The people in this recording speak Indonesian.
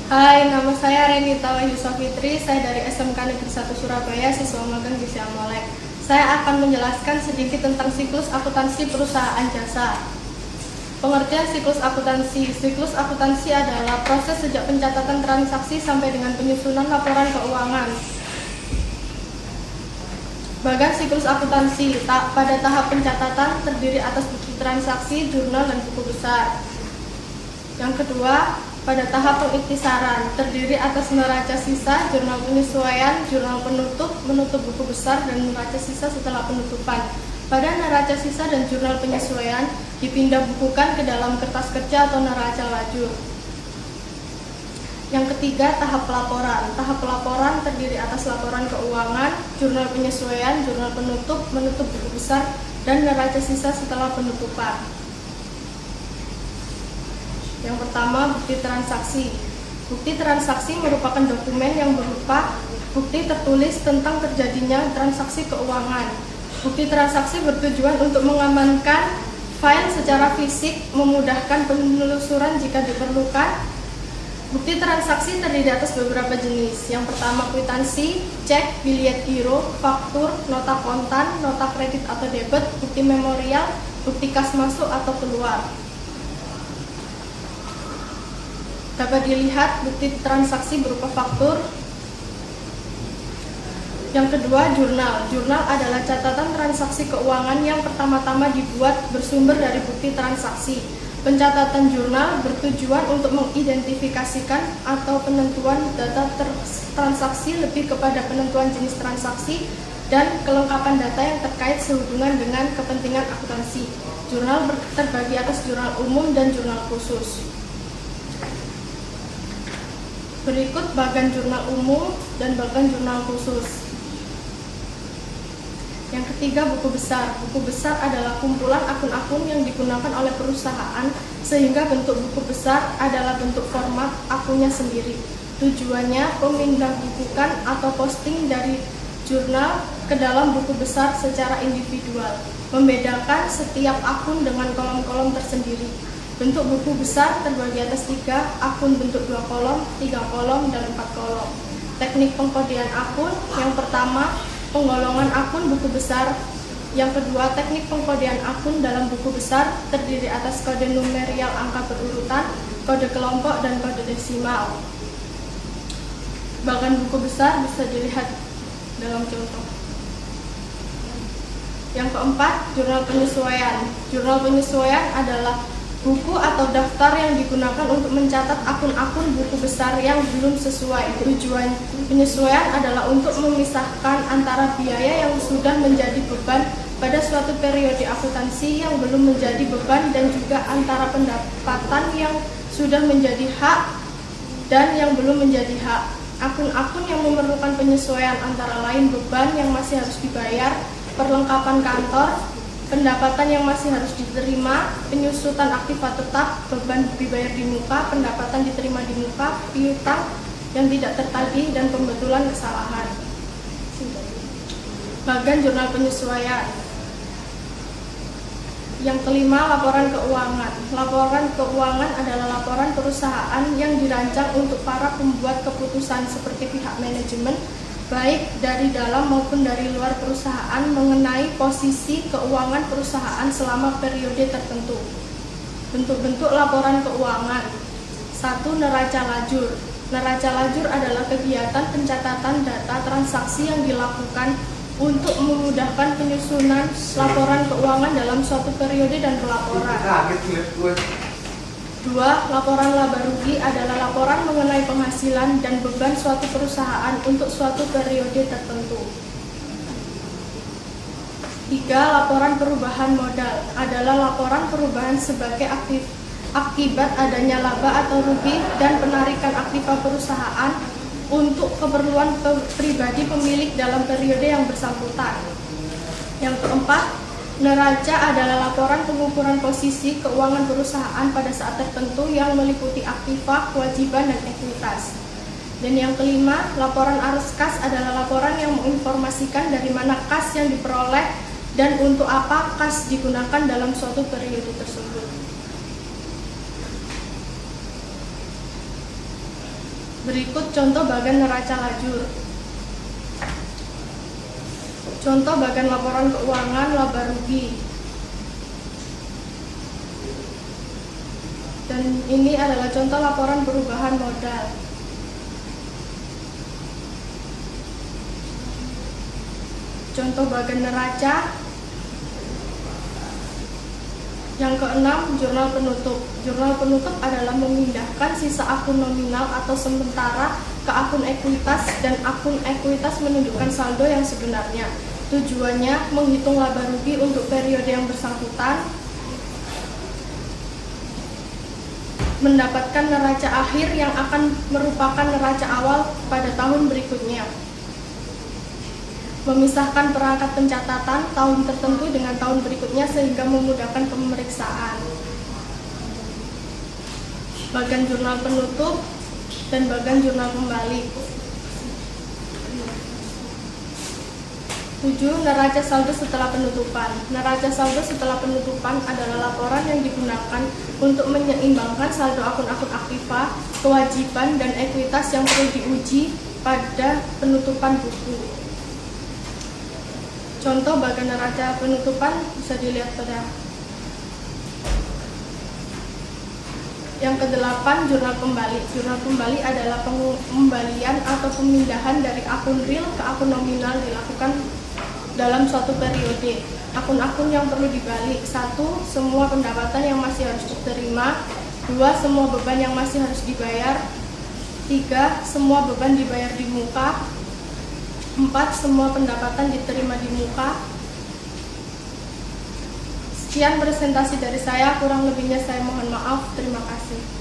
Hai, nama saya Renita Wahyusa Fitri. Saya dari SMK Negeri 1 Surabaya, siswa magang di Siamolek. Saya akan menjelaskan sedikit tentang siklus akuntansi perusahaan jasa. Pengertian siklus akuntansi. Siklus akuntansi adalah proses sejak pencatatan transaksi sampai dengan penyusunan laporan keuangan. Bagan siklus akuntansi pada tahap pencatatan terdiri atas bukti transaksi, jurnal, dan buku besar. Yang kedua, pada tahap pengiktisaran terdiri atas neraca sisa, jurnal penyesuaian, jurnal penutup, menutup buku besar, dan neraca sisa setelah penutupan. Pada neraca sisa dan jurnal penyesuaian dipindah bukukan ke dalam kertas kerja atau neraca lajur. Yang ketiga, tahap pelaporan. Tahap pelaporan terdiri atas laporan keuangan, jurnal penyesuaian, jurnal penutup, menutup buku besar, dan neraca sisa setelah penutupan. Yang pertama, bukti transaksi. Bukti transaksi merupakan dokumen yang berupa bukti tertulis tentang terjadinya transaksi keuangan. Bukti transaksi bertujuan untuk mengamankan file secara fisik, memudahkan penelusuran jika diperlukan. Bukti transaksi terdiri atas beberapa jenis. Yang pertama, kwitansi, cek, biliet giro, faktur, nota kontan, nota kredit atau debit, bukti memorial, bukti kas masuk atau keluar. Dapat dilihat bukti transaksi berupa faktur. Yang kedua, jurnal. Jurnal adalah catatan transaksi keuangan yang pertama-tama dibuat bersumber dari bukti transaksi. Pencatatan jurnal bertujuan untuk mengidentifikasikan atau penentuan data transaksi lebih kepada penentuan jenis transaksi dan kelengkapan data yang terkait sehubungan dengan kepentingan akuntansi. Jurnal terbagi atas jurnal umum dan jurnal khusus. Berikut bagan jurnal umum dan bagan jurnal khusus. Yang ketiga, buku besar. Buku besar adalah kumpulan akun-akun yang digunakan oleh perusahaan sehingga bentuk buku besar adalah bentuk format akunnya sendiri. Tujuannya memindahbukukan atau posting dari jurnal ke dalam buku besar secara individual, membedakan setiap akun dengan kolom-kolom tersendiri. Bentuk buku besar terbagi atas 3, akun bentuk 2 kolom, 3 kolom, dan 4 kolom. Teknik pengkodean akun. Yang pertama, penggolongan akun buku besar. Yang kedua, teknik pengkodean akun dalam buku besar terdiri atas kode numerial angka berurutan, kode kelompok, dan kode desimal. Bagan buku besar bisa dilihat dalam contoh. Yang keempat, jurnal penyesuaian. Jurnal penyesuaian adalah buku atau daftar yang digunakan untuk mencatat akun-akun buku besar yang belum sesuai. Tujuan penyesuaian adalah untuk memisahkan antara biaya yang sudah menjadi beban pada suatu periode akuntansi yang belum menjadi beban dan juga antara pendapatan yang sudah menjadi hak dan yang belum menjadi hak. Akun-akun yang memerlukan penyesuaian antara lain beban yang masih harus dibayar, perlengkapan kantor, pendapatan yang masih harus diterima, penyusutan aktiva tetap, beban dibayar di muka, pendapatan diterima di muka, piutang yang tidak tertagih, dan pembetulan kesalahan. Bagan jurnal penyesuaian. Yang kelima, laporan keuangan. Laporan keuangan adalah laporan perusahaan yang dirancang untuk para pembuat keputusan seperti pihak manajemen, baik dari dalam maupun dari luar perusahaan mengenai posisi keuangan perusahaan selama periode tertentu. Bentuk-bentuk laporan keuangan. 1. Neraca lajur. Neraca lajur adalah kegiatan pencatatan data transaksi yang dilakukan untuk memudahkan penyusunan laporan keuangan dalam suatu periode dan pelaporan. 2. Laporan laba rugi adalah laporan mengenai penghasilan dan beban suatu perusahaan untuk suatu periode tertentu. 3. Laporan perubahan modal adalah laporan perubahan sebagai akibat adanya laba atau rugi dan penarikan aktiva perusahaan untuk keperluan pribadi pemilik dalam periode yang bersangkutan. Yang keempat, neraca adalah laporan pengukuran posisi keuangan perusahaan pada saat tertentu yang meliputi aktiva, kewajiban, dan ekuitas. Dan yang kelima, laporan arus kas adalah laporan yang menginformasikan dari mana kas yang diperoleh dan untuk apa kas digunakan dalam suatu periode tersebut. Berikut contoh bagan neraca lajur. Contoh bagan laporan keuangan laba rugi. Dan ini adalah contoh laporan perubahan modal. Contoh bagan neraca. Yang keenam, jurnal penutup. Jurnal penutup adalah memindahkan sisa akun nominal atau sementara ke akun ekuitas, dan akun ekuitas menunjukkan saldo yang sebenarnya. Tujuannya menghitung laba rugi untuk periode yang bersangkutan, mendapatkan neraca akhir yang akan merupakan neraca awal pada tahun berikutnya. Memisahkan perangkat pencatatan tahun tertentu dengan tahun berikutnya sehingga memudahkan pemeriksaan. Bagan jurnal penutup dan bagan jurnal kembali. 7. Neraca saldo setelah penutupan. Neraca saldo setelah penutupan adalah laporan yang digunakan untuk menyeimbangkan saldo akun-akun aktiva, kewajiban, dan ekuitas yang perlu diuji pada penutupan buku. Contoh bagan neraca penutupan bisa dilihat pada yang ke-8, jurnal kembali. Jurnal kembali adalah pengembalian atau pemindahan dari akun real ke akun nominal dilakukan dalam suatu periode. Akun-akun yang perlu dibalik: 1. Semua pendapatan yang masih harus diterima. 2. Semua beban yang masih harus dibayar. 3. Semua beban dibayar di muka. 4. Semua pendapatan diterima di muka. Sekian presentasi dari saya, kurang lebihnya saya mohon maaf. Terima kasih.